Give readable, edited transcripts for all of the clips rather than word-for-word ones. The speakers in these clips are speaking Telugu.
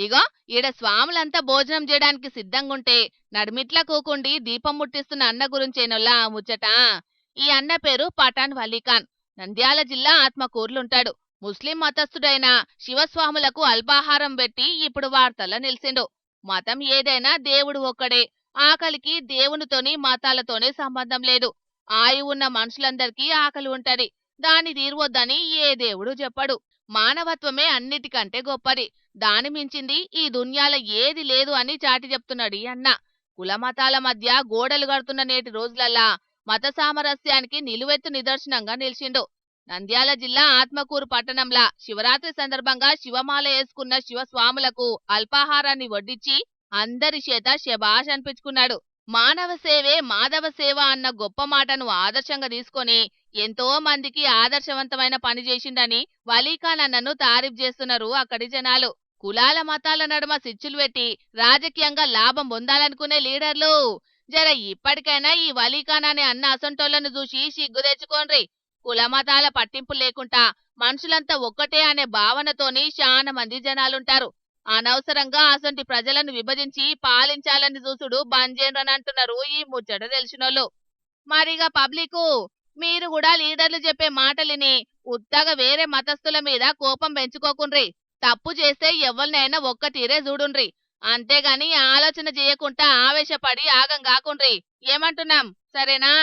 ఇగో ఈడ స్వాములంతా భోజనం చేయడానికి సిద్ధంగుంటే నడిమిట్లా కూకుండి దీపం ముట్టిస్తున్న అన్న గురించేనోలా ముచ్చట. ఈ అన్న పేరు పఠాన్ వలీఖాన్. నంద్యాల జిల్లా ఆత్మకూర్లుంటాడు. ముస్లిం మతస్థుడైన శివస్వాములకు అల్పాహారం పెట్టి ఇప్పుడు వార్తల్లో నిలిచిండు. మతం ఏదైనా దేవుడు ఒక్కడే. ఆకలికి దేవునితోని మతాలతోనే సంబంధం లేదు. ఆయువు ఉన్న మనుషులందరికీ ఆకలి ఉంటది. దాని తీరవద్దని ఏ దేవుడు చెప్పడు. మానవత్వమే అన్నిటికంటే గొప్పది. దాని మించింది ఈ దున్యాల ఏది లేదు అని చాటి చెప్తున్నాడు ఈ అన్న. కులమతాల మధ్య గోడలు కడుతున్న నేటి రోజులల్లా మత సామరస్యానికి నిలువెత్తు నిదర్శనంగా నిలిచిండు. నంద్యాల జిల్లా ఆత్మకూరు పట్టణంలో శివరాత్రి సందర్భంగా శివమాల వేసుకున్న శివస్వాములకు అల్పాహారాన్ని వడ్డించి అందరి చేత శబాష్ అనిపించుకున్నాడు. మానవ సేవే మాధవ సేవ అన్న గొప్ప మాటను ఆదర్శంగా తీసుకొని ఎంతో మందికి ఆదర్శవంతమైన పని చేసిండని వలీఖాన్ అన్నను తారీఫ్ చేస్తున్నారు అక్కడి జనాలు. కులాల మతాల నడుమ సిచ్చులు పెట్టి రాజకీయంగా లాభం పొందాలనుకునే లీడర్లు జర ఇప్పటికైనా ఈ వలీఖాన్ అనే అన్న అసంటోళ్లను చూసి సిగ్గు తెచ్చుకోండ్రి. కుల మతాల పట్టింపు లేకుండా మనుషులంతా ఒక్కటే అనే భావనతోని చాలా మంది జనాలుంటారు. అనవసరంగా అసంటి ప్రజలను విభజించి పాలించాలని చూసుడు బంజేండ్రని అంటున్నారు ఈ ముచ్చట తెలిసినోళ్ళు. మరిగా పబ్లికు మీరు కూడా లీడర్లు చెప్పే మాటలిని ఉత్తగా వేరే మతస్థుల మీద కోపం పెంచుకోకుండ్రి. తప్పు చేస్తే ఎవరినైనా ఒక్క తీరే చూడుండ్రి. అంతేగాని ఆలోచన చేయకుండా ఆవేశపడి ఆగం కాకుండ్రి. ఏమంటున్నాం సరేనా?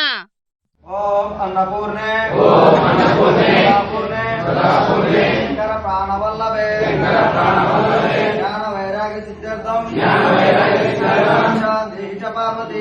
ఓం అన్నపూర్ణే శంకర ప్రాణవల్లభే జ్ఞాన వైరాగ్య సిద్ధార్థం పార్వతీ